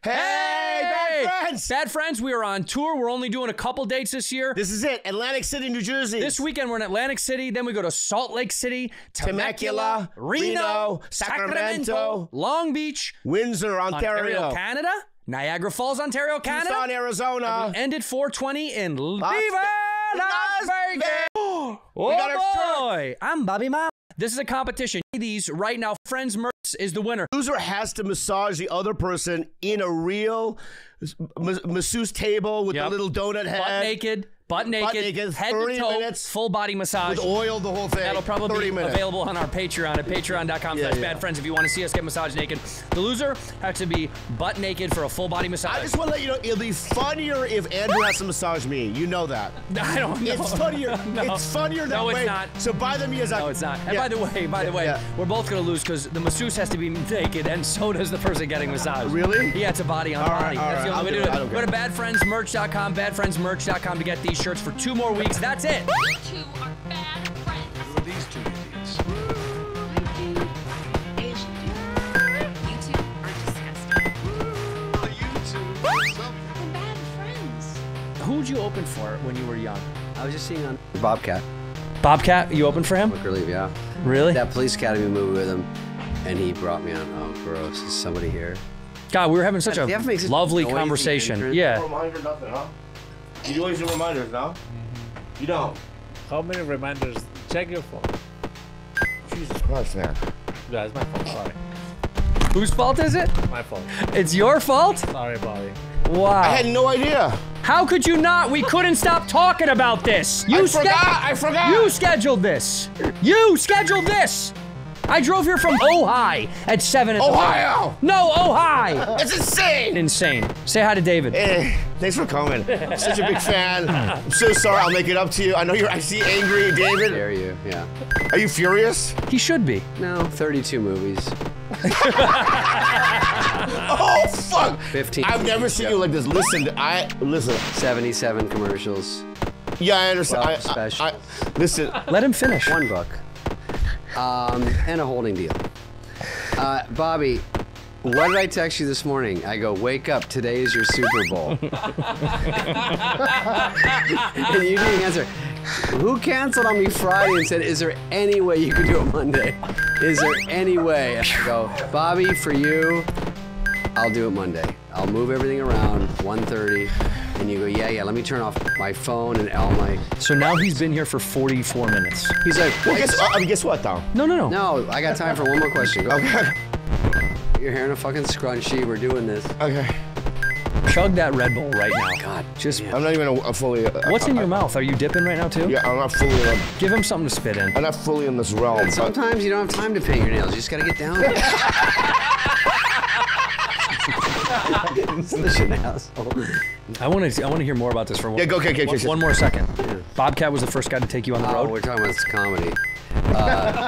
Hey, bad friends! Bad friends, we are on tour. We're only doing a couple dates this year. This is it. Atlantic City, New Jersey. This weekend, we're in Atlantic City. Then we go to Salt Lake City, Temecula, Reno, Sacramento, Long Beach, Windsor, Ontario, Canada, Niagara Falls, Ontario, Canada, Tucson, Arizona. And we ended 420 in Las Vegas. Oh, boy. I'm Bobby Mom. This is a competition. These right now, Friends Merch is the winner. Loser has to massage the other person in a real masseuse table with a little donut head. Butt naked, head to toe, minutes, full body massage. With oil, the whole thing. That'll probably be available on our Patreon at patreon.com/badfriends if you want to see us get massaged naked. The loser has to be butt naked for a full body massage. I just want to let you know, it'll be funnier if Andrew has to massage me. You know that. I don't know. It's funnier. No. It's funnier that way. No, it's not. So buy the Miyazaki. No, it's not. And by the way, we're both going to lose because the masseuse has to be naked and so does the person getting massaged. Really? Yeah, it's a body on body. That's the only way to do it. Go to badfriendsmerch.com, badfriendsmerch.com to get these shirts for 2 more weeks. That's it. You two are bad friends. Who are these two idiots? Asian dude. You two are disgusting. You two are something. We're bad friends. Who'd you open for when you were young? I was just seeing on Bobcat. Bobcat, you opened for him? Quick Relief, yeah. Really? That Police Academy movie with him, and he brought me on. Oh, gross. Is somebody here? God, we were having such a lovely noisy conversation. entrance. Yeah. Reminder, nothing, huh? You always do reminders, no? You don't. How many reminders? Check your phone. Jesus Christ, man. Yeah, it's my fault. Sorry. Whose fault is it? My fault. It's your fault? Sorry, Bobby. Wow. I had no idea. How could you not? We couldn't stop talking about this. I forgot. You scheduled this. You scheduled this. I drove here from Ojai at 7 in the morning. Ohio! No, Ojai. That's insane! Insane. Say hi to David. Hey, thanks for coming. I'm such a big fan. I'm so sorry. I'll make it up to you. I know I see angry David. Dare you, yeah. Are you furious? He should be. No, 32 movies. Oh, fuck! 15. I've never seen you like this. Listen. 77 commercials. Yeah, I understand. 12 specials. Listen. Let him finish. 1 book. And a holding deal. Bobby, what did I text you this morning? I go, wake up, today is your Super Bowl. And you didn't answer. Who canceled on me Friday and said, is there any way you could do it Monday? Is there any way? And I go, Bobby, for you, I'll do it Monday. I'll move everything around, 1:30. And you go, yeah, let me turn off my phone and all my... So now he's been here for 44 minutes. He's like, Well, guess what, though? No. no, I got time for one more question. Go. Okay. Your hair in a fucking scrunchie, we're doing this. Okay. Chug that Red Bull right now. God, Just, I'm not even a fully... what's in your mouth? Are you dipping right now too? Yeah, I'm not fully in... Give him something to spit in. I'm not fully in this realm. But Sometimes you don't have time to paint your nails. You just gotta get down there. Such an asshole. I want to hear more about this for one. Yeah, go, okay. One more second. Bobcat was the first guy to take you on the road. We're talking about this comedy.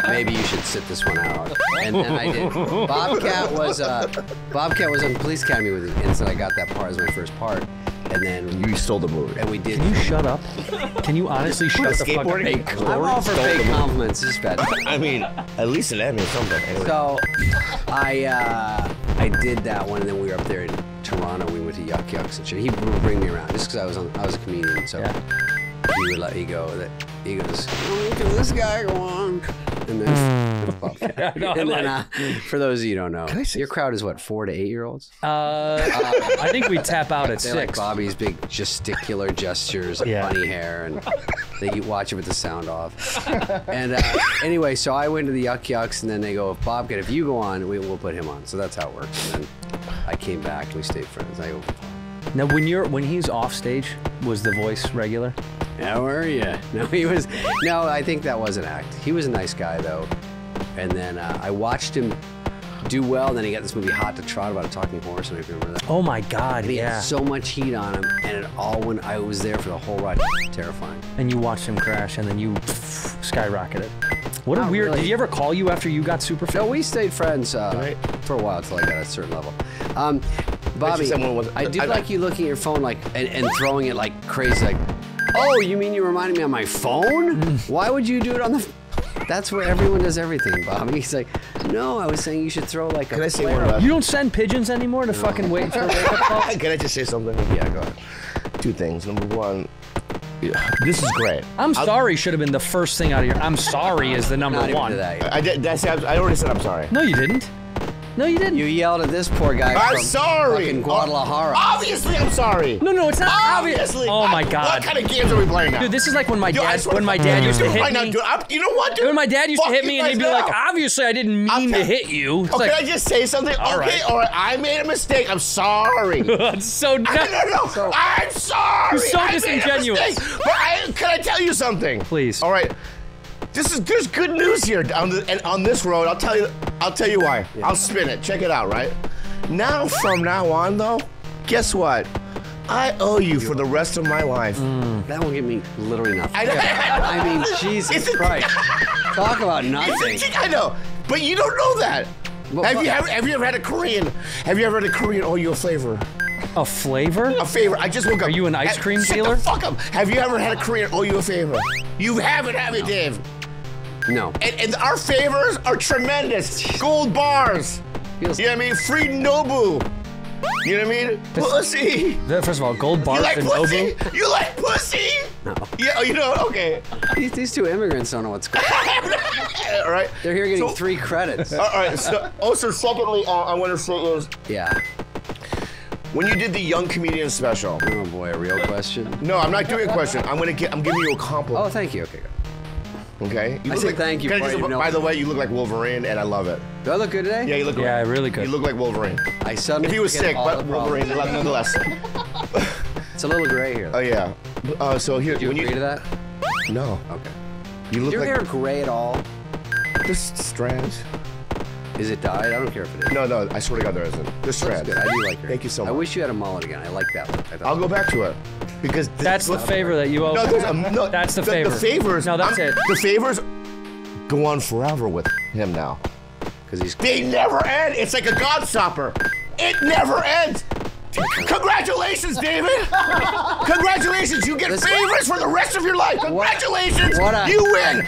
Maybe you should sit this one out. And I did. Bobcat was on Police Academy with me, and so I got that part as my first part. And then You stole the movie. and we did. Can you shut up? Can you honestly shut the fuck up? Skateboarding? I'm all for fake compliments. It's just bad. I mean, at least it means something. Anyway. So, I did that one, and then we were up there in Toronto. We went to Yuck Yucks and shit. He would bring me around just because I was a comedian. So he would let me go. He goes, can this guy go on? And then, for those of you who don't know, your crowd is what, 4 to 8 year olds? I think we tap out at They 6. like Bobby's big gesticular gestures, funny hair, and they watch it with the sound off. And anyway, so I went to the Yuck Yucks, and then they go, if you go on, we'll put him on. So that's how it works. And then I came back, and we stayed friends. I go, Now, when he's off stage, was the voice regular? how are you? No, I think that was an act. He was a nice guy, though. And then I watched him do well, and then he got this movie Hot to Trot about a talking horse, and I remember that. Oh my God, He yeah. had so much heat on him, and it all when I was there for the whole ride, terrifying. And you watched him crash, and then you skyrocketed. What a Not weird. really. Did he ever call you after you got super fit? No, we stayed friends for a while until I got a certain level. Bobby, I did like you looking at your phone like and throwing it like crazy. Like, oh, you mean you reminded me on my phone? Why would you do it on the? That's where everyone does everything, Bobby. He's like, no, I was saying you should throw like Can a I say flare one last? You don't send pigeons anymore to fucking wait for a wake-up call? Can I just say something? Yeah, go ahead. Two things. Number one, this is great. I'm sorry should have been the first thing out of your. I'm sorry is the number Not even one. to that yet. I did. I already said I'm sorry. No, you didn't. No, you didn't. You yelled at this poor guy I'm from sorry. fucking Guadalajara. Obviously, I'm sorry. No, it's not obvious. Obviously. Oh my god. What kind of games are we playing now? Dude, this is like when my Dude, I dad swear when to my fuck- dad used to Dude, hit right now, me. dude, you know what, dude? When my dad used to Fuck hit you me and guys he'd be like, now. obviously I didn't mean to hit you. It's Okay, like, I just say something? All Okay, right. all right. I made a mistake. I'm sorry. that's so No. dumb. I'm sorry. You're so I made a disingenuous. mistake. But can I tell you something? Please. All right. There's good news here and on this road. I'll tell you why. Yeah. I'll spin it. Check it out, right? Now, from now on, though, guess what? I owe you for the rest of my life. That won't give me literally nothing. I mean, Jesus Christ. Talk about nothing. I know, but you don't know that. Well, Have you ever had a Korean? Have you ever had a Korean owe you a favor? A flavor? A favor. I just woke up. Are you an ice cream Shut dealer? the fuck up. Have you ever had a Korean owe you a favor? You haven't, have you, Dave? No. And our favors are tremendous. Gold bars. Feels You know what I mean? Free Nobu. You know what I mean? Pussy. First of all, gold You bars like and pussy? Nobu. You like pussy? No. Yeah, oh, you know, okay. These two immigrants don't know what's going on. All right. They're here getting So- 3 credits. All right. So, also, secondly, I want to say is Yeah. when you did the young comedian special. Oh boy, a real question. No, I'm not doing a question. I'm giving you a compliment. Oh, thank you. Okay, good. Okay. You I look said thank you Can I before just- you know- by the way, you look like Wolverine, and I love it. Do I look good today? Yeah, you look. Yeah, really good. You look like Wolverine. I suddenly If he was forget sick, all but the problems. Wolverine, nonetheless. It's a little gray here. Oh yeah. So here, Do you when agree to that? No. Okay. You look Is your like hair gray at all? there's strands. Is it dyed? I don't care if it is. No, I swear to God, there isn't. There's That's strands. good. I do like your Thank you so I much. wish you had a mullet again. I like that look. I thought I'll go back to it because That's the favor that you owe. No, there's no. That's the favor. The favors. No, that's it. The favors go on forever with him now. because he's. They never end. It's like a Godstopper. It never ends. Congratulations, David. Congratulations. You get favors for the rest of your life. Congratulations. What a- You win.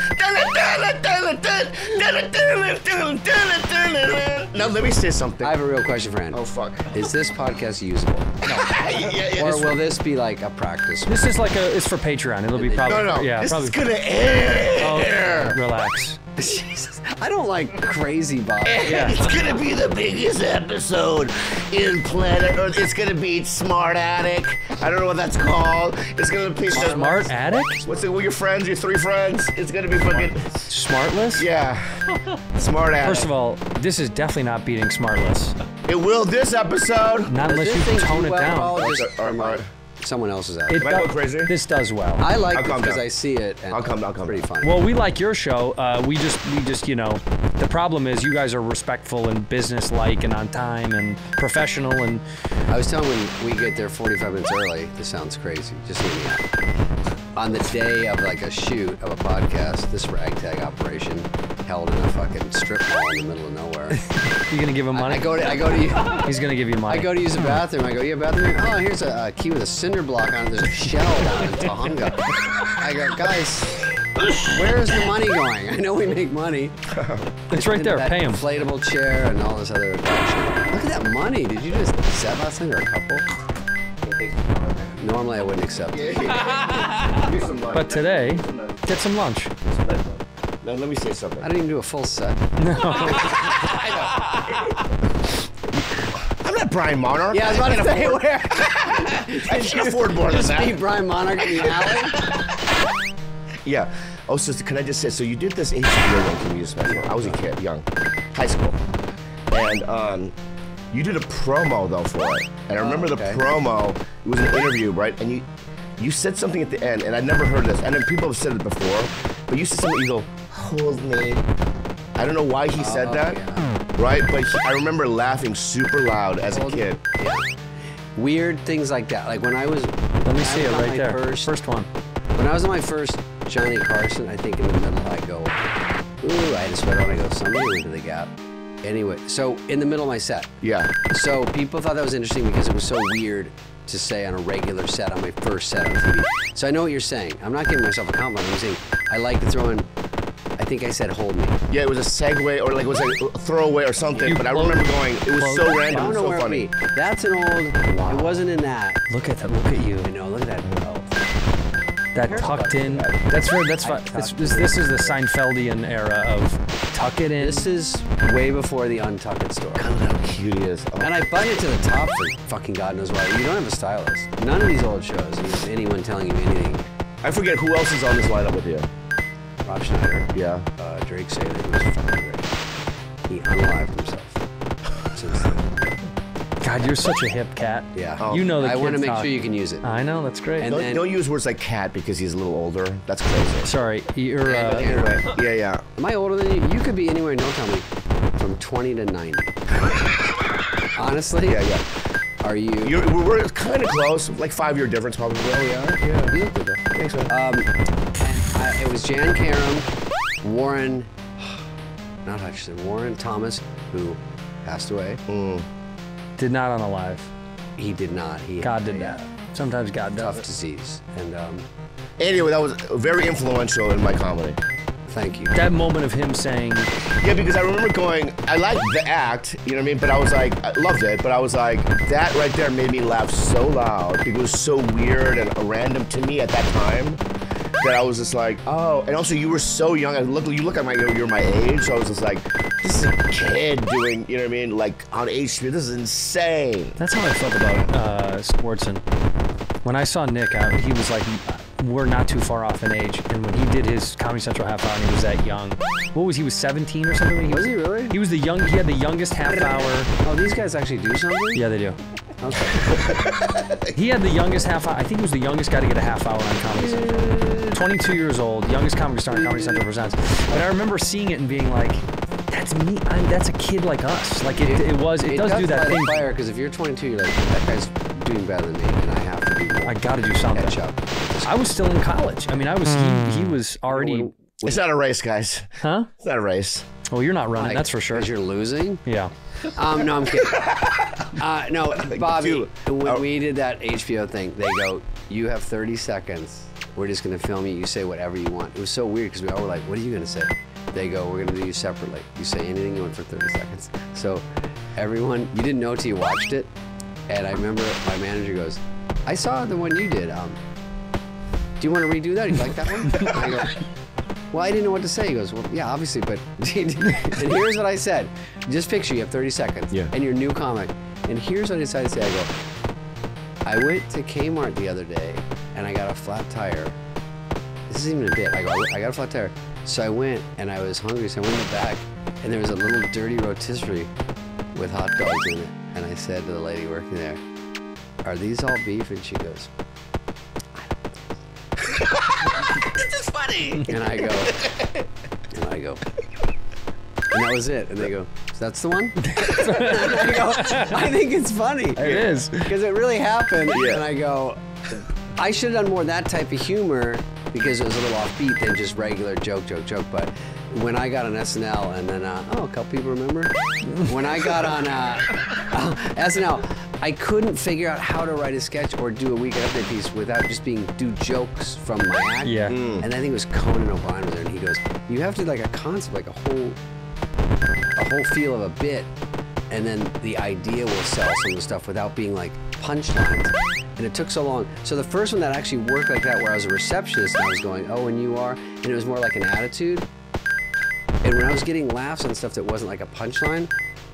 Now let me say something. I have a real question for Andy. Oh fuck. Is this podcast usable? Yeah, Or this- will this be like a practice? This is like it's for Patreon. It'll be probably. no. Yeah, This probably. is gonna air. Oh, relax. Jesus, I don't like crazy Bob. Yeah. It's gonna be the biggest episode in planet Earth. It's gonna be Smart Attic. I don't know what that's called. It's gonna be Smart addict? What's it? With your friends, your 3 friends. It's gonna be fucking. Smartless? Yeah. Smart Attic. First of all, this is definitely not beating Smartless. it will this episode. Not Does unless this you thing tone do it well, down. Paul, just All from, right. someone else's out. It Am I going does- crazy? This does well. I like I'll it calm because down. I see it. And I'll come it's pretty funny. Well, we like your show. We just, you know, the problem is you guys are respectful and business-like and on time and professional and I was telling when we get there 45 minutes early, this sounds crazy. Just hear me out. On the day of like a shoot of a podcast, this ragtag operation held in a fucking strip mall in the middle of nowhere. you're gonna give him money. I go to He's gonna give you money. I go to use the bathroom. I go, you have a bathroom? Oh, here's a key with a cinder block on it. There's a shell down in Tahunga. I go, guys, where's the money going? I know we make money. It's right there. That Pay him. inflatable chair and all this other shit. Look at that money. Did you just accept last night or a couple? Normally I wouldn't accept it. But today, get some lunch. Now let me say something. I didn't even do a full set. I'm not Brian Monarch. Yeah, I was about to say, where? I can't afford more than Just beat that. Brian Monarch in the alley? Yeah. Oh, so can I just say? So you did this HBO Young Comedian special. I was a kid, young, high school, and you did a promo though for it. And I remember the okay. promo. It was an interview, right? And you said something at the end, and I never heard this. And then people have said it before, but you said something. You go, hold me. I don't know why he said that, right? But I remember laughing super loud as a kid. Yeah. Weird things like that. Like when I was. Let me see it on right my there. First one. When I was on my first Johnny Carson, I think in the middle I go, ooh, I had a sweater on. I go, somebody went to the Gap. Anyway, so in the middle of my set. Yeah. So people thought that was interesting because it was so weird to say on a regular set, on my first set on TV. So I know what you're saying. I'm not giving myself a compliment. I'm saying I like to throw in I think I said hold me. Yeah, it was a segue or like it was a throwaway or something. But I remember going. It was so I random, don't know so where funny. it be. That's an old. Wow. It wasn't in that. Look at that. Look at you. I know. Look at that. Oh. That tucked in. That's for. That's fun. This is the Seinfeldian era of tuck it in. This is way before the untuck it story. God, look how cute he is. Oh. And I button it to the top for fucking God knows why. You don't have a stylist. None of these old shows, you have anyone telling you anything. I forget who else is on this lineup with you. Rob Schneider, Yeah. Drake Saylor, who was fucking great. He unalived himself. Since then. God, you're such a hip cat. Yeah. Oh. You know the I want to kids make talk. sure you can use it. I know, that's great. And then- Don't use words like cat because he's a little older. That's crazy. Sorry, you're. Anyway, Yeah. am I older than you? You could be anywhere, don't tell me, from 20 to 90. Honestly? Yeah. Are you? We're kind of close, like 5-year difference probably. Oh yeah. You look good though. Thanks, man. It was Jan Karam, Warren, not Hutchison, Warren Thomas, who passed away. Did not unalive. He did not. He God had did a, that. Sometimes God does tough it. disease. And Anyway, that was very influential in my comedy. thank you. That moment of him saying, Yeah, because I remember going, I liked the act, you know what I mean? But I was like, I loved it, but I was like, that right there made me laugh so loud because it was so weird and random to me at that time that I was just like, oh. And also, you were so young. You look at you're my age, so I was just like, this is a kid doing, you know what I mean? Like on HBO, this is insane. that's how I felt about Sportson. When I saw Nick out, he was like, we're not too far off in age. And when he did his Comedy Central half hour and he was that young, what was he was 17 or something? Was he really? He was he had the youngest half hour. Oh, these guys actually do something? Yeah, they do. Okay. He had the youngest half hour. I think he was the youngest guy to get a half hour on Comedy Central. 22 years old, youngest comedy star on Comedy Central Presents. But I remember seeing it and being like, that's me. That's a kid like us. Like it does do that thing. Fire, because if you're 22, you're like, that guy's doing better than me, and I have to do more. I got to do something. Catch up. I was still in college. I mean, he was already. It's not a race, guys. Huh? It's not a race. Well, you're not running. That's for sure. Because you're losing? Yeah. No, I'm kidding. No, Bobby, Dude, when we did that HBO thing, they go, you have 30 seconds. We're just going to film you. You say whatever you want. It was so weird because we all were like, what are you going to say? They go, we're going to do you separately. You say anything you want for 30 seconds. So everyone, you didn't know till you watched it. And I remember my manager goes, I saw the one you did. Do you want to redo that? You like that one? I go, well, I didn't know what to say. He goes, well, yeah, obviously, but... and here's what I said. Just picture you have 30 seconds. Yeah. And you're a new comic. And here's what I decided to say. I go, I went to Kmart the other day, and I got a flat tire. This isn't even a bit. I go, I got a flat tire. So I went, and I was hungry, so I went in the back, and there was a little dirty rotisserie with hot dogs in it. And I said to the lady working there, are these all beef? And she goes, this is funny. And I go, and that was it. And they go, so that's the one? And I go, I think it's funny. It is. Because it really happened. Yeah. And I go, I should have done more of that type of humor because it was a little offbeat than just regular joke. But when I got on SNL and then, a couple people remember? When I got on SNL, I couldn't figure out how to write a sketch or do a weekend update piece without just do jokes from my act. Yeah. And I think it was Conan O'Brien was there, and he goes, you have to do like a concept, like a whole feel of a bit, and then the idea will sell some of the stuff without being like punchlines. And it took so long. So the first one that actually worked like that, where I was a receptionist and I was going, oh, and you are, and it was more like an attitude. And when I was getting laughs on stuff that wasn't like a punchline,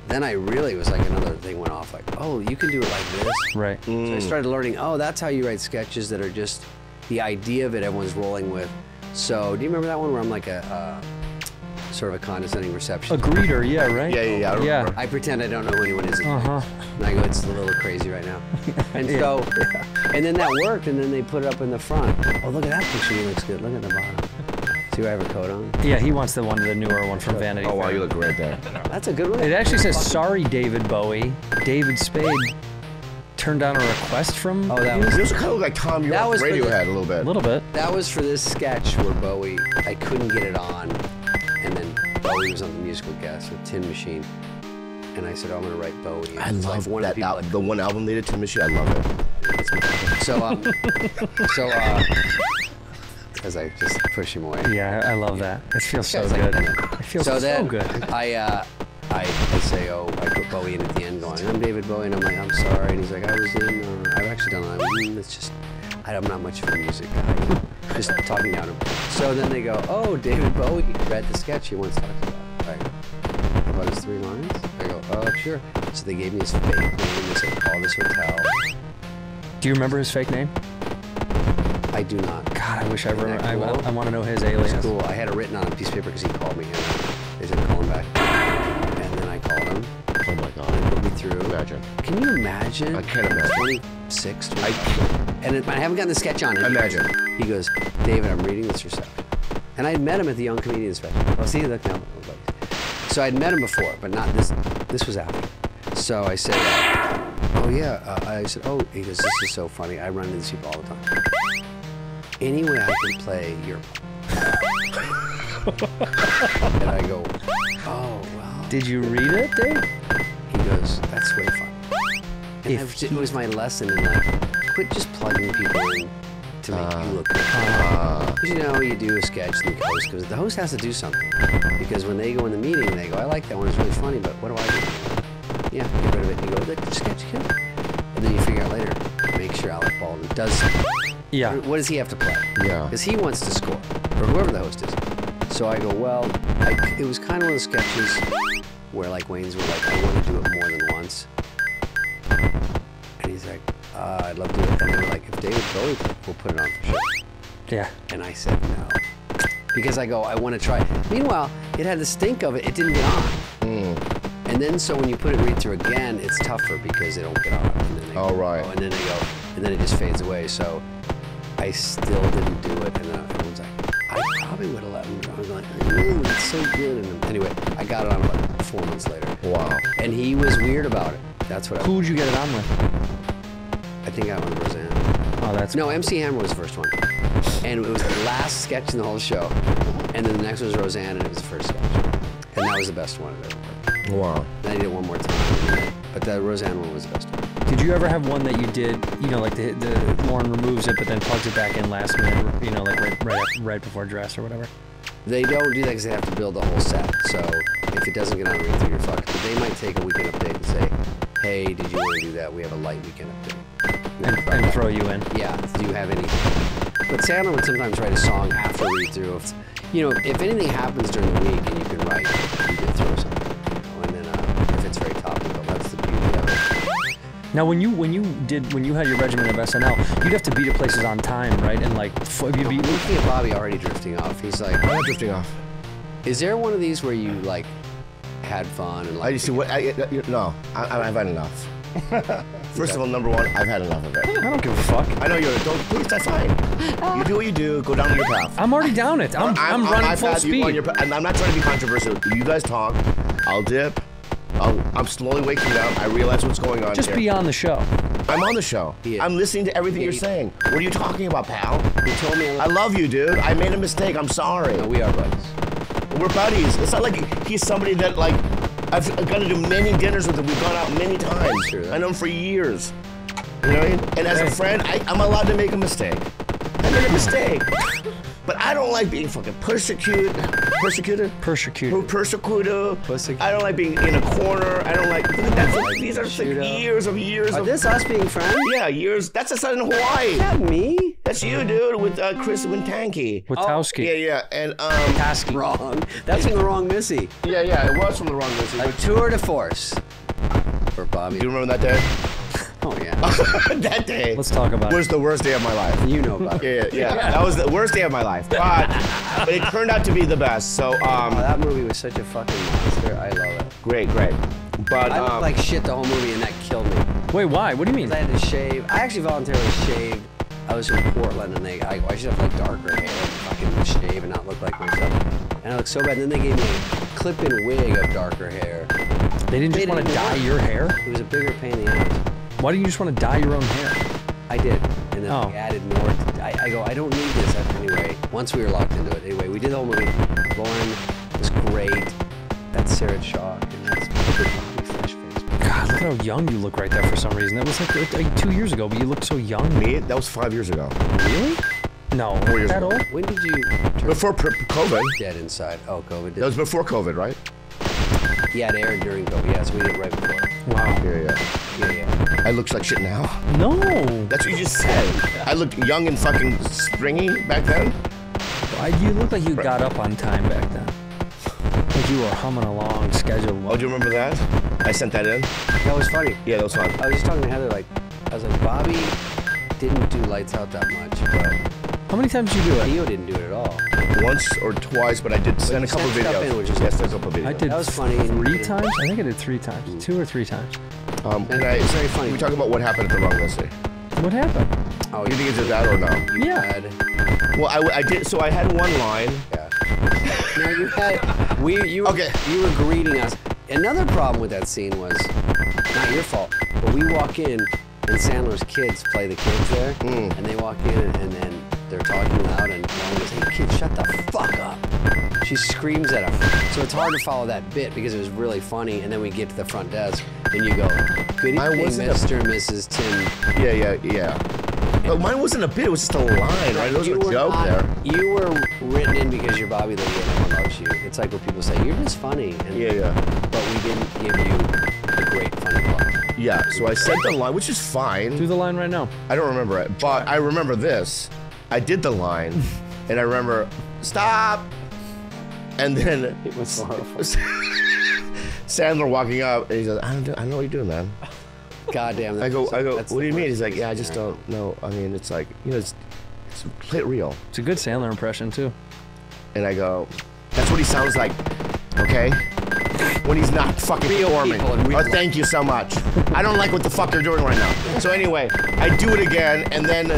then I really was like another thing went off, like, oh, you can do it like this. Right. So I started learning, oh, that's how you write sketches that are just the idea of it everyone's rolling with. So do you remember that one where I'm like a sort of a condescending receptionist? A greeter, yeah, right? Yeah. I remember. I pretend I don't know who anyone is. Uh-huh. And I go, it's a little crazy right now. And so, and then that worked, and then they put it up in the front. Oh, look at that picture, he looks good. Look at the bottom. See where I have a coat on? Yeah, he wants the newer one from Vanity Oh, wow, Fair. you look great there. That's a good one. It actually says, sorry, David Bowie. David Spade turned down a request from Oh, that you? was- You also kind of look like Tom York That was for the- Radiohead a little bit. A little bit. That was for this sketch where Bowie, I couldn't get it on, and then Bowie was on the musical guest with Tin Machine, and I said, oh, I'm gonna write Bowie. And I it's love like one of that the people album. The one album they did, Tim Machine. I love it. So, as I just push him away. Yeah, I love that. It feels so Guy's like, good. "Eh." It feels So so then good. I say, oh, I put Bowie in at the end going, I'm David Bowie, and I'm like, I'm sorry. And he's like, I was in, I've actually done it. It's just, I'm not much of a music guy. Just talking down to him. So then they go, oh, David Bowie read the sketch he wants to talk about. About his 3 lines? I go, oh, sure. So they gave me his fake name. They said, call this hotel. Do you remember his fake name? I do not. God, I wish I Isn't remember. that cool? I want to know his alias. It's cool. I had it written on a piece of paper because he called me. And they said, call him back. And then I called him. Oh my God. And he put me through. Imagine. Can you imagine? I can't imagine. 26, 25. And I haven't gotten the sketch on it. Imagine. He goes, David, I'm reading this reception. And I had met him at the Young Comedians Festival. Oh, see, look now. So I'd met him before, but not this. This was after. So I said, oh yeah. I said, oh, he goes, this is so funny. I run into these people all the time. Any way I can play your and I go, oh, well. Did you read it, Dave? He goes, that's way fun. And it was my lesson in like, quit just plugging people in to make you look good. Because you know, you do a sketch and the host goes, the host has to do something. Because when they go in the meeting, they go, I like that one, it's really funny, but what do I do? Yeah, get rid of it. And you go, the sketch killed. And then you figure out later, make sure Alec Baldwin does something. Yeah. What does he have to play? Yeah. Because he wants to score, or whoever the host is. So I go, well, it was kind of one of the sketches where like Wayne's were like, I want to do it more than once. And he's like, I'd love to do it. And they were like, if David Bowie will put it on for sure. Yeah. And I said no. Because I go, I want to try. Meanwhile, it had the stink of it. It didn't get on. And then so when you put it read through again, it's tougher because it don't get on. And then they Oh, go, right. and then they go, and then it just fades away. So I still didn't do it. And then everyone's like, I probably would have let him go. I was like, it's so good. And then, anyway, I got it on about 4 months later. Wow. And he was weird about it. That's what Who would you get it on with? I think I went with Roseanne. Oh, that's No, MC Hammer was the first one. And it was the last sketch in the whole show. And then the next was Roseanne, and it was the first sketch. And that was the best one I've ever played. Wow. Then I did it one more time. But the Roseanne one was the best one. Did you ever have one that you did, you know, like the Lauren removes it but then plugs it back in last minute, you know, like right before dress or whatever? They don't do that because they have to build the whole set. So if it doesn't get on read through, you're fucked. But they might take a weekend update and say, hey, did you want to do that? We have a light weekend update. And throw you in. Yeah, do you have anything? But Santa would sometimes write a song after read through. If, you know, if anything happens during the week and you can write, you get through something. You know, and then if it's very topical, that's the beauty of it. Now, when you had your regiment of SNL, you'd have to be to places on time, right? And like, you'd be. Looking at Bobby already drifting off, he's like, I'm not drifting off. is there one of these where you like had fun and like? I see what. No, I've had enough. First of all, number one, I've had enough of it. I don't give a fuck. I know you're. Don't please. That's fine. You do what you do. Go down your path. I'm already down it. I'm running full speed. And I'm not trying to be controversial. You guys talk. I'll dip. I'm slowly waking up. I realize what's going on Just here. be on the show. I'm on the show. Yeah. I'm listening to everything you're saying. What are you talking about, pal? You told me. I love you, dude. I made a mistake. I'm sorry. No, we are buddies. We're buddies. It's not like he's somebody that like I've got to do many dinners with him. We've gone out many times. True. I know him for years. You know what I mean? And as a friend, I'm allowed to make a mistake. I made a mistake. But I don't like being fucking persecuted. Persecuted. I don't like being in a corner. I don't like. These are like years of Are this us being friends? Yeah, years. That's a son in Hawaii. Is that me? That's you, dude, with Chris Wintanky. Witowski. Yeah, and Wrong. That's from the wrong Missy. yeah, it was from the wrong Missy. A tour de force for Bobby. Do you remember that day? Oh yeah. That day Let's talk about was it. the worst day of my life. You know about it. Yeah. That was the worst day of my life. But it turned out to be the best. So Oh, that movie was such a fucking monster. I love it. great. But I looked like shit the whole movie, and that killed me. Wait, why? What do you mean? 'Cause I had to shave. I actually voluntarily shaved. I was from Portland, and I should have like darker hair, and fucking shave, and not look like myself. And I looked so bad. And then they gave me a clip-in wig of darker hair. They didn't just They want to didn't dye want- your hair? It was a bigger pain in the ass. Why didn't you just want to dye your own hair? I did, and then Oh. we added more. I go, I don't need this anyway. Once we were locked into it, anyway, we did the whole movie. Lauren was great. That's Sarah Chalk, and that's Bobby Fresh Face. God, look how young you look right there for some reason. That was like 2 years ago, but you look so young. me, that was 5 years ago. Really? No, 4 years that ago. old? When did you turn Before COVID. dead inside? Oh, COVID That did. was before COVID, right? Yeah, it aired during COVID. Yeah, so we did it right before. Wow. Yeah. Yeah. I look like shit now. No. That's what you just said. I looked young and fucking springy back then. You look like you got up on time back then. Like you were humming along, scheduled. Oh, do you remember that? I sent that in. That was funny. Yeah, that was fun. I was just talking to Heather, like, I was like, Bobby didn't do Lights Out that much, but How many times did you do it? Theo didn't do it at all. Once or twice, but I did send a you couple sent stuff videos. in, which is Yes, a couple videos. I did That was funny. and- 3 times? I think I did 3 times. 2 or 3 times. Can I? It's very funny. We talk about what happened at the wrong Leslie. What happened? Oh, You think it's that or no? you Yeah. had, Well, I did. So I had one line. yeah. No, you had, you were, Okay. you were greeting us. Another problem with that scene was, not your fault, but we walk in and Sandler's kids play the kids there, and they walk in and then they're talking loud and Lauren goes, hey kid, shut the fuck up. She screams at him. So it's hard to follow that bit because it was really funny, and then we get to the front desk and you go, good I evening, wasn't a- Mr. and Mrs. Tim. Yeah. But mine wasn't a bit. It was just a line, right? It wasn't a were joke not- there. You were written in because you're Bobby Lee and everyone loves you. It's like what people say, you're just funny. And, Yeah. But we didn't give you a great funny part. Yeah. So I said the line, which is fine. Do the line right now. I don't remember it, but I remember this. I did the line, and I remember stop, and then It was horrible. Sandler walking up, and he says, I don't know what you're doing, man. Goddamn. I go, that's what do the you mean? worst He's like, thing yeah, I just ever. don't know. I mean, it's like, it's play it real. It's a good Sandler impression too. And I go, that's what he sounds like, okay? When he's not fucking performing. people in real Oh, life. thank you so much. I don't like what the fuck they're doing right now. So anyway, I do it again, and then,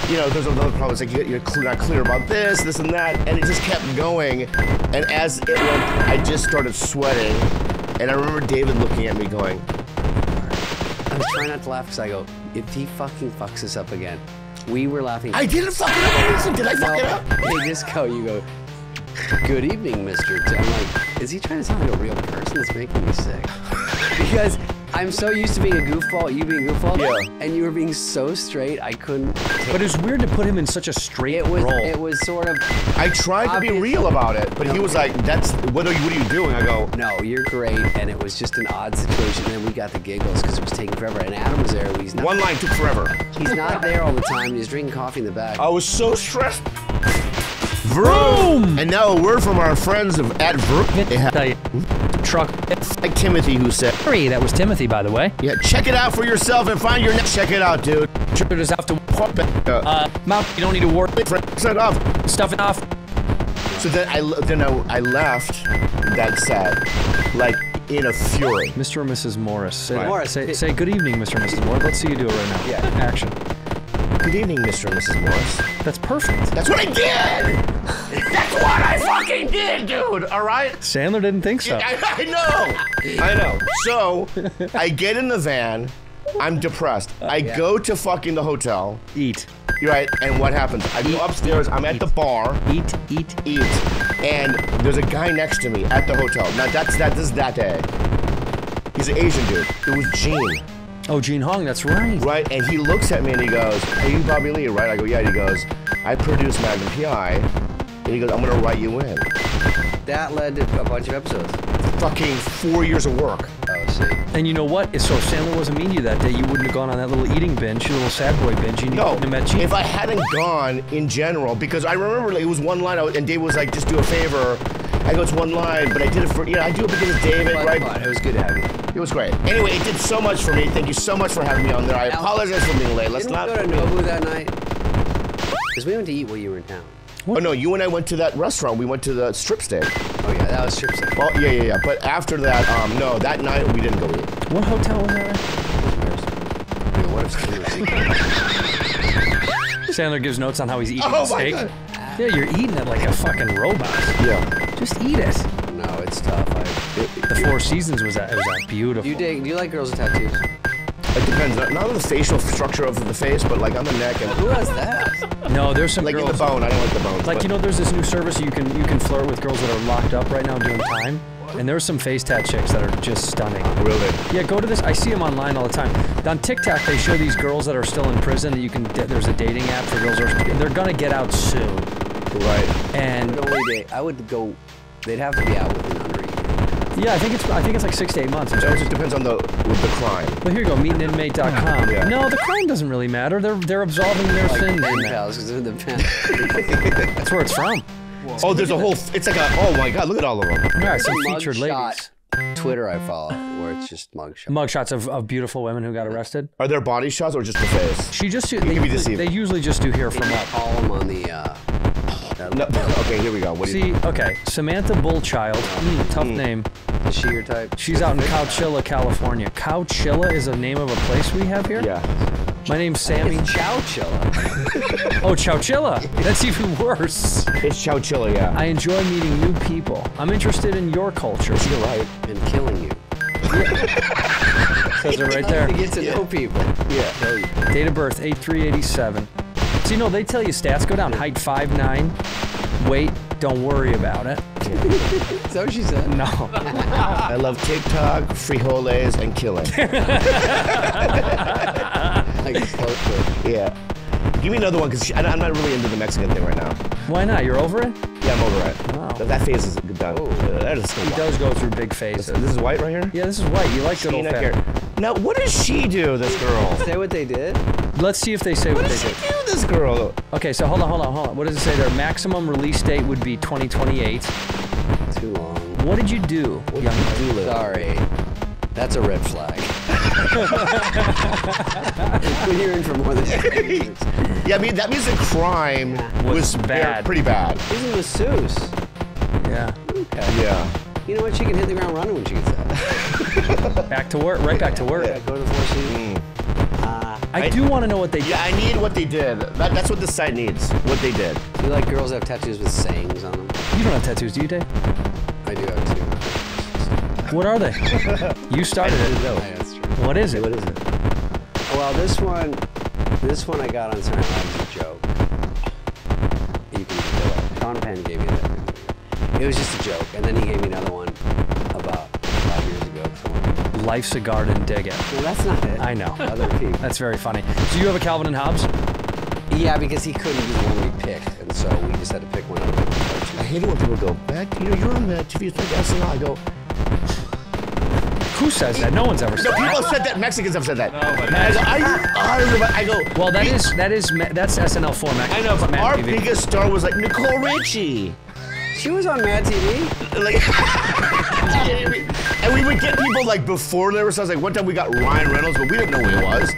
there's another problem. It's like, you're not clear about this and that, and it just kept going. And as it went, I just started sweating. And I remember David looking at me going, I was trying not to laugh because I go, if he fucking fucks this up again. We were laughing. I didn't fuck it up, Lisa. Did I fuck it up? They just go, you go, good evening, Mr. Tim. I'm like, is he trying to sound like a real person? That's making me sick. Because I'm so used to being a goofball, you being a goofball, Yeah. and you were being so straight, I couldn't take But it was weird to put him in such a straight it. Was, role. it was sort of, I tried to be Obvious. real about it, but he was like, what are you doing? I go, no, you're great, and it was just an odd situation, and then we got the giggles because it was taking forever, and Adam was there, he's not, one line took forever. he's not there all the time, and he's drinking coffee in the back. I was so stressed. Vroom! And now a word from our friends at Vroom. Tell you, truck. Like Timothy, who said, Sorry, that was Timothy, by the way. yeah, check it out for yourself and find your next. Check it out, dude. Just have to mount. You don't need to work. Set up. Stuff it off. So then I left that set, like, in a fury. Mr. and Mrs. Morris. Say, Right. Morris, say good evening, Mr. and Mrs. Morris. Let's see you do it right now. Yeah. Action. Good evening, Mr. and Mrs. Morris. That's perfect. That's what I did! That's what I fucking did, dude, all right? Sandler didn't think so. I know. So, I get in the van. I'm depressed. I go to fucking the hotel. Eat. You're right. And what happens? I go upstairs. I'm at the bar. Eat. And there's a guy next to me at the hotel. Now, this is that day. He's an Asian dude. It was Gene. Oh, Gene Hong, that's right. Right? And he looks at me and he goes, hey, you Bobby Lee, right? I go, yeah. And he goes, I produce Magnum PI. And he goes, I'm going to write you in. That led to a bunch of episodes. Fucking 4 years of work. Oh, see. And you know what? So if Sandler wasn't mean to you that day, you wouldn't have gone on that little eating binge, your little sad boy binge. You No, wouldn't have met Gene. if I hadn't gone in general, because I remember it was one line, and Dave was like, just do a favor. I go, it's one line, but I did it for, I do it because of David, right? Fun. It was good to have you. It was great. Anyway, it did so much for me. Thank you so much for having me on there. I apologize for being late. Let's Didn't not. we go to Nobu that night? Because we went to eat while you were in town. Oh no, you and I went to that restaurant. We went to the strip steak. Oh yeah, that was strip steak. Well, yeah. But after that, no, that night we didn't go eat. What hotel was that at? Dude, what if Sandler gives notes on how he's eating Oh the my steak. God. Yeah, you're eating it like a fucking robot. Yeah. Just eat it. No, it's tough. The Four Seasons was that beautiful. Do you like girls with tattoos? It depends. Not on the facial structure of the face, but like on the neck and Who has that? No, there's some like in girls. the bone. I don't like the bones. Like, but- you know, there's this new service you can flirt with girls that are locked up right now doing time. And there's some face tat chicks that are just stunning. Really? Yeah, go to this. I see them online all the time. On TikTok, they show these girls that are still in prison that you can. There's a dating app for girls. They're gonna get out soon. Right. And I would go. They'd have to be out within under a year. yeah, I think it's like 6 to 8 months. So it just depends on the crime. Well, here you go, meetinmate.com. Yeah. No, the crime doesn't really matter. They're absolving their Like sins. pen pals, 'cause they're the pen. That's where it's from. Oh, there's a whole. It's like a. Oh my God! Look at all of them. All right, some featured Mugshot ladies. Twitter I follow, where it's just mugshot. Mugshots of beautiful women who got arrested. Are there body shots or just the face? She just can be deceived. they usually just do here from Can you up. call them on the? No, okay, here we go. What do you? See, okay, Samantha Bullchild, tough name. Is she your type? She's out in Coachella, California. Coachella is a name of a place we have here? Yeah. My name's Sammy. It's Chowchilla. Oh, Chowchilla. That's even worse. It's Chowchilla, yeah. I enjoy meeting new people. I'm interested in your culture. You're right. And killing you. Says it right there. To get to know people. Yeah. Kill you. Date of birth, 8/3/87. So, you know, they tell you stats go down. Height 5'9". Weight, don't worry about it. Is that what she said? No. I love TikTok, frijoles, and killing. Like close to it. Yeah. Give me another one, because I'm not really into the Mexican thing right now. Why not? You're over it? Yeah, I'm over it. Wow. That phase is done. Oh. That is still He white. does go through big phases. This is white right here? Yeah, this is white. You like good She old not fashioned. care. Now, what does she do, this girl? Say what they did? Let's see if they say what What they does she did. do, this girl? Okay, so hold on. What does it say there? Maximum release date would be 2028. Too long. What did you do, young lady? Sorry. That's a red flag. When you're in for more than 10 years. Yeah, I mean, that means the crime was bad. pretty bad. He's a masseuse. Yeah. Okay. Yeah. You know what? She can hit the ground running when she gets out. Back to work. Right back to work. Yeah, go to the Four Seasons. I do want to know what they did. Yeah, I need what they did. That's what this site needs, what they did. You like girls that have tattoos with sayings on them? You don't have tattoos, do you, Dave? I do have two. What are they? You started it. Yeah, that's true. What is it? What is it? Well, this one I got on Saturday Night as a joke. You can go up. Sean Penn gave me that. It was just a joke, and then he gave me another one about 5 years ago. Life's a garden, dig it. Well, that's not it. I know. Other people. That's very funny. So you have a Calvin and Hobbes? Yeah, because he couldn't do the one we picked, and so we just had to pick one out of the I hate it when people go, back, you're on the TV, it's like SNL. I go, Who says that? No one's ever said no, people that. have said that. Mexicans have said that. No, but I go, Well, that's SNL4 Max. I know, but Mad our TV. biggest star was like Nicole Richie. She was on Mad TV. Like, and we would get people like before there was, like one time we got Ryan Reynolds, but we didn't know who he was.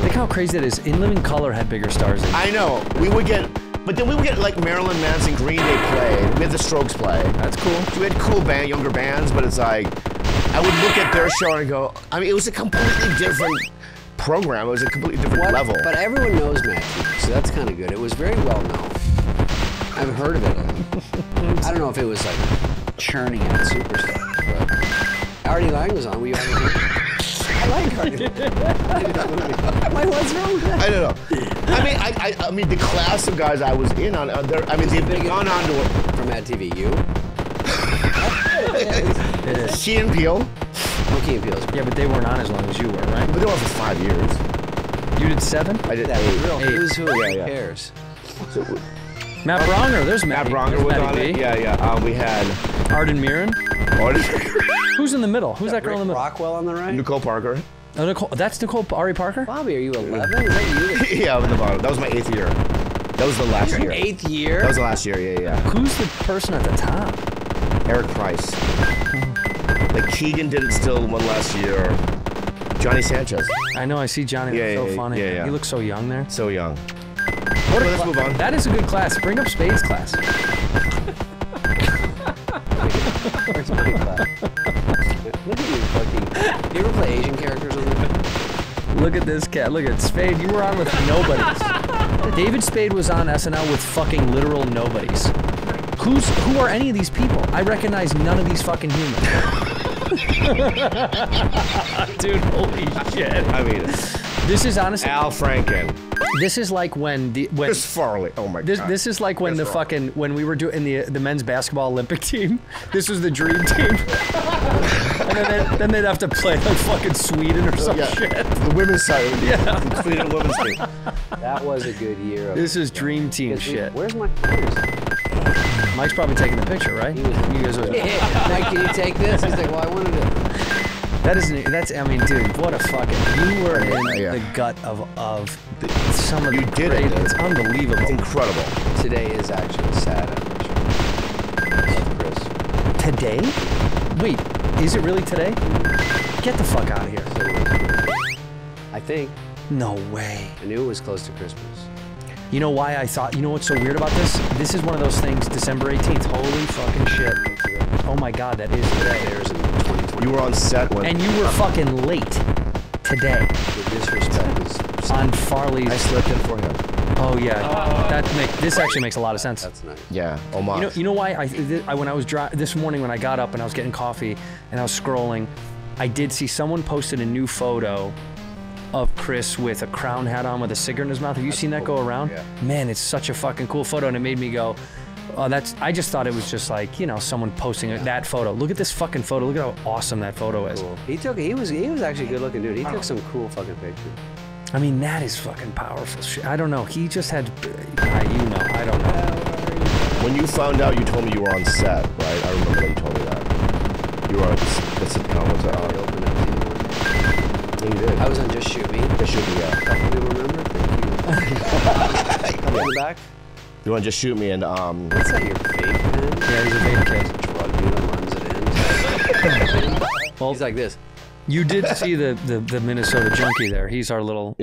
Think how crazy that is. In Living Color had bigger stars than I know. We would get, but then we would get like Marilyn Manson, Green Day play. We had the Strokes play. That's cool. We had cool younger bands, but it's like, I would look at their show and go, I mean, it was a completely different program. It was a completely different level. But everyone knows Mad TV, so that's kind of good. It was very well known. I've heard of it. I don't know if it was like churning out superstars, but Artie Lang was on. I like Artie. Like, what's wrong with that? I don't know. I mean, the class of guys I was in on, they've gone on to From Mad TV, you? Key and Peele, Okay, Peele's. Yeah, but they weren't on as long as you were, right? but they were on for 5 years. You did 7? I did That 8. real. Eight. Who's who? Yeah, Who yeah. cares? So, Matt Bronger. There's Matt Matty. Bronger There's was Matty on B. it. Yeah. We had Arden Mirren. Who's in the middle? Who's that girl in the middle? Rockwell on the right? Nicole Parker. Oh, Nicole. That's Nicole Ari Parker? Bobby, are you 11? Is that you? Yeah, I'm in the bottom. That was my 8th year. That was the last year. 8th year? That was the last year. Yeah. Who's the person at the top? Eric Price. Like Keegan did it still one last year. Johnny Sanchez. I know. I see Johnny. Yeah, That's so yeah, funny. yeah. He looks so young there. So young. What Let's move on. That is a good class. Bring up Spades class. Where's my class? Look at you fucking... You ever play Asian characters on there? Look at this cat. Look at Spade. You were on with nobodies. David Spade was on SNL with fucking literal nobodies. Who are any of these people? I recognize none of these fucking humans. Dude, holy shit. I mean, This is honestly. Al Franken. This is like when Chris Farley. Oh my God. This is like when Chris Farley. when we were doing the men's basketball Olympic team. This was the dream team. And then they'd have to play like fucking Sweden or some shit. The women's side. Yeah. The Sweden women's team. That was a good year. This is dream team shit. Where's my players? Mike's probably taking the picture, right? You guys are. Mike, can you take this? He's like, well, I wanted it. I mean, dude, what a fucking. You were in the gut of some of the You did it, dude. It's unbelievable. It's incredible. Today is actually sad. Love Chris. Today? Wait, is it really today? Get the fuck out of here. I think. No way. I knew it was close to Christmas. You know why I thought, you know what's so weird about this? This is one of those things, December 18th. Holy fucking shit. Oh my God, that is today. There's in 2020. You were on set when. And you were fucking late today The disrespect is. on Farley's. I slipped in for him. Oh yeah, this actually makes a lot of sense. That's nice. Yeah. Homage. You know why when I was this morning when I got up and I was getting coffee and I was scrolling, I did see someone posted a new photo of Chris with a crown hat on with a cigarette in his mouth. Have you seen that go around? Yeah. Man, it's such a fucking cool photo, and it made me go, oh, I just thought it was just like, you know, someone posting that photo. Look at this fucking photo. Look at how awesome that photo is. Cool. He was actually a good looking dude. He took some cool fucking pictures. I mean, that is fucking powerful shit. I don't know. He just had, I don't know. When you found out, you told me you were on set, right? I remember that you told me that. You were on the sitcom. Was that? I opened up to you. You did. I was on Just Shoot Me. Just Shoot Me, yeah. Couple people remember? Thank you. Come in the back. You want to just shoot me and What's that, your vape pen? Yeah, he's a vape kid. Drug dealer runs it in. Well, He's like this. you did see the Minnesota junkie there. He's our little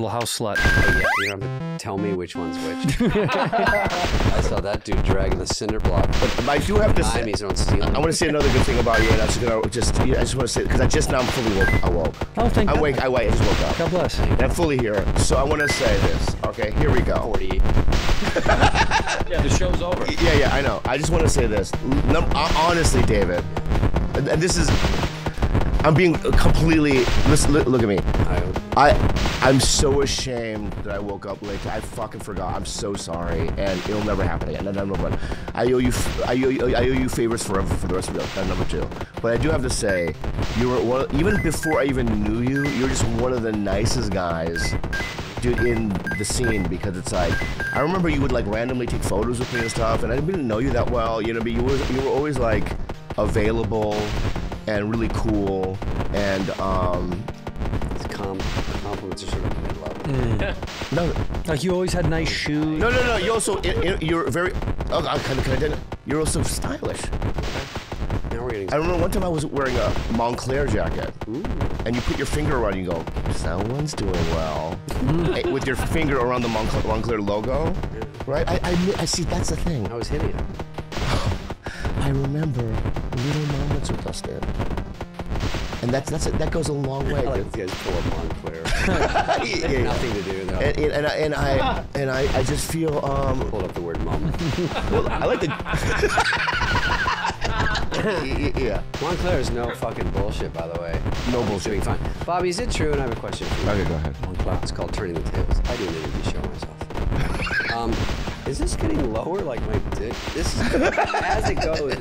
house slut. Oh yeah, you don't have to tell me which one's which. I saw that dude dragging the cinder block. But I do have to say, He's not stealing. I want to say another good thing about you, and I just want to say because I just now I'm fully awoke. Oh, thank God. I just woke up. God bless. And I'm fully here. So I want to say this. Okay, here we go. 40. Yeah, the show's over. Yeah, I know. I just want to say this. Honestly, David, and this is, I'm being completely. Listen, look at me. I'm so ashamed that I woke up late. I fucking forgot. I'm so sorry, and it'll never happen again. I owe you favors forever for the rest of your life. Number two. But I do have to say, you were even before I even knew you. You're just one of the nicest guys, dude, in the scene, because it's like I remember you would like randomly take photos with me and stuff, and I didn't know you that well, you know. But you were always like available and really cool, and compliments are sort of mid-level. no, Like you always had nice shoes. no. You also you're very. Oh, can I? You're also stylish. Now we're getting. I remember one time I was wearing a Montclair jacket, and you put your finger around and you go, someone's doing well. With your finger around the Montclair logo, right? I see, that's the thing. I was hitting it. I remember little moments with us, Dan. And that goes a long way. I like these guys pull up Montclair. Yeah. Nothing to do though. And I just feel Pulled up the word mom. well, I like the yeah. Montclair is no fucking bullshit, by the way. No It's doing bullshit. fine. Bobby, is it true? And I have a question for you. Okay, go ahead. Montclair. It's called Turning the Tables. I do an interview show myself. Is this getting lower? Like my dick? This is as it goes.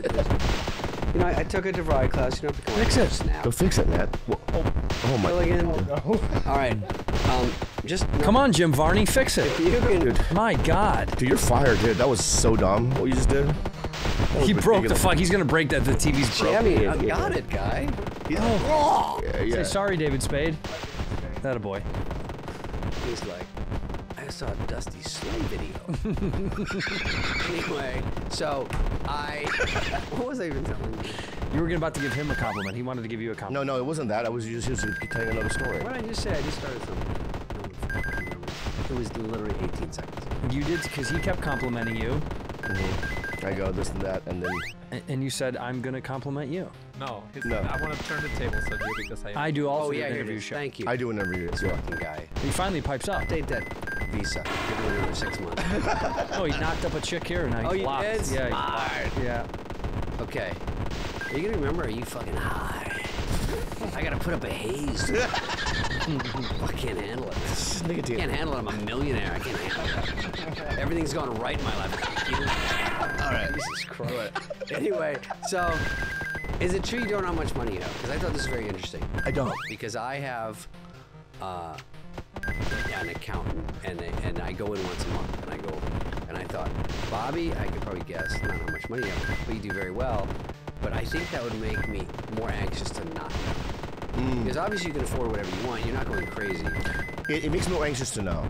You know, I took a DeVry class. You don't have to come Fix on it. Snap. Go fix it, Matt. Oh my. Milligan. All right. Just Come on, Jim Varney, fix it. You can. Dude. My God. Dude, you're fired, dude. That was so dumb. What you just did. He broke the fuck. He's gonna break that. The TV's broke. I mean, I got it, guy. Say sorry, David Spade. That a boy. He's like, I saw a Dusty Slay video. Anyway, so what was I even telling you? You were about to give him a compliment. He wanted to give you a compliment. No, it wasn't that. I was just telling another story. What did I just say? I just started something. It was literally 18 seconds. You did, because he kept complimenting you, I go this and that, and then and you said, I'm gonna compliment you. No, No. I want to turn the tables on you because I do also Oh yeah, an here it interview is. show. Thank you. I do an interview. This fucking guy. He finally pipes up. Update that visa. Give it another 6 months. Oh, he knocked up a chick here and now he's Oh, you blocked. did? Yeah, he's Smart. blocked. Yeah. Okay. Are you gonna remember? Or are you fucking high? I gotta put up a haze. I can't handle it. Just I nicotine. can't handle it. I'm a millionaire. I can't handle it. Everything's going right in my life. All right. Jesus Christ. Anyway, so is it true you don't know how much money you have? Because I thought this was very interesting. I don't. Because I have an accountant, and I go in once a month, and I go, and I thought, Bobby, I could probably guess not how much money you have, but you do very well. But I think that would make me more anxious to not know. Because obviously you can afford whatever you want. You're not going crazy. It makes me more anxious to know.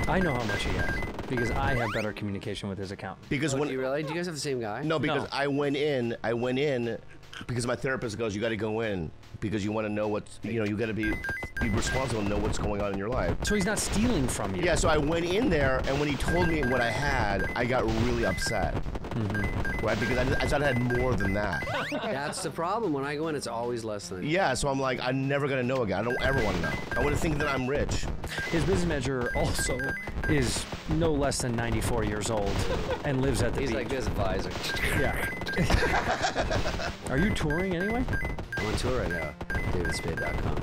I know how much he has because I have better communication with his accountant. Because Do when you really? Do you guys have the same guy? no, because No. I went in because my therapist goes, you got to go in because you want to know what's, you know, you got to be responsible and know what's going on in your life. So he's not stealing from you. Yeah, so I went in there, and when he told me what I had, I got really upset. Right? Because I thought I had more than that. That's the problem. When I go in, it's always less than. Yeah, so I'm like, I'm never going to know again. I don't ever want to know. I want to think that I'm rich. His business manager also is no less than 94 years old and lives at the He's beach. like this advisor. Yeah. Are you touring anyway? I'm on tour right now. DavidSpade.com.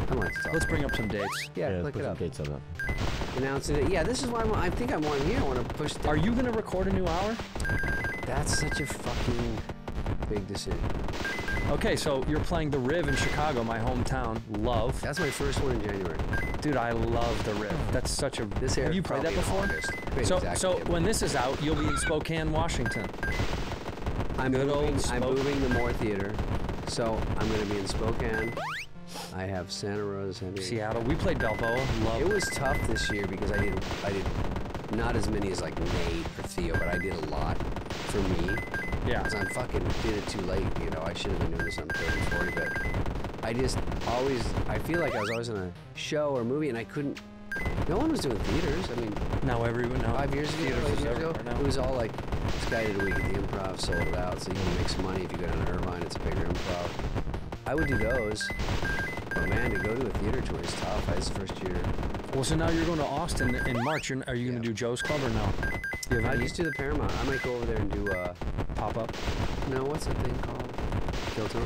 I don't like to talk. Let's bring up some dates. Yeah, look it up. Dates on that. Announcing it. Yeah, this is why I think I'm on here. I want to push. Are you going to record a new hour? That's such a fucking big decision. Okay, so you're playing the Riv in Chicago, my hometown. Love. That's my first one in January. Dude, I love the Riv. That's such a. This Have airs you played that probably in before? August. Wait, So, exactly. so when this is out, you'll be in Spokane, Washington. I'm Good old moving. I'm Spokane. moving to Moore Theater, so I'm going to be in Spokane. I have Santa Rosa, Seattle. We played Balboa. Love. It was tough this year because I did not as many as like Nate or Theo, but I did a lot for me. Yeah. Because I fucking did it too late, you know. I should have been doing this on 30, 40, but I just always, I feel like I was always in a show or movie and I couldn't, no one was doing theaters. I mean, Now everyone knows. 5 years ago, Theaters 5 is years ago, everywhere now. it was all like, this guy did a week at the Improv, sold it out, so you can make some money if you go down to Irvine, it's a bigger Improv. I would do those, but man, to go to a theater tour is tough. I was first year. Well, so now you're going to Austin in March. Are you going to do Joe's Club or no? Do you have I any just do the Paramount. I might go over there and do, pop-up? no, what's that thing called? Kill Tony?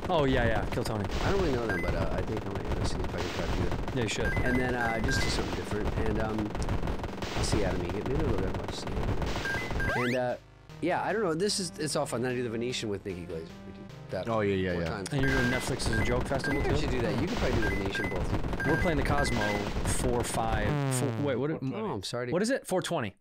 Oh, yeah, Kill Tony. I don't really know them, but I think I might go see if I can try to do that. Yeah, you should. And then just do something different. And I'll see Adam Egan. Maybe a little bit watch see Adam. And yeah, I don't know. It's all fun. Then I do the Venetian with Nikki Glazer. We do that. Oh, yeah, 4 yeah. times. And you're doing Netflix as a joke I festival think I too? should do that. You could probably do the Venetian both. We're playing the Cosmo 4-5. Wait, what? Oh, I'm sorry. What is it? 420.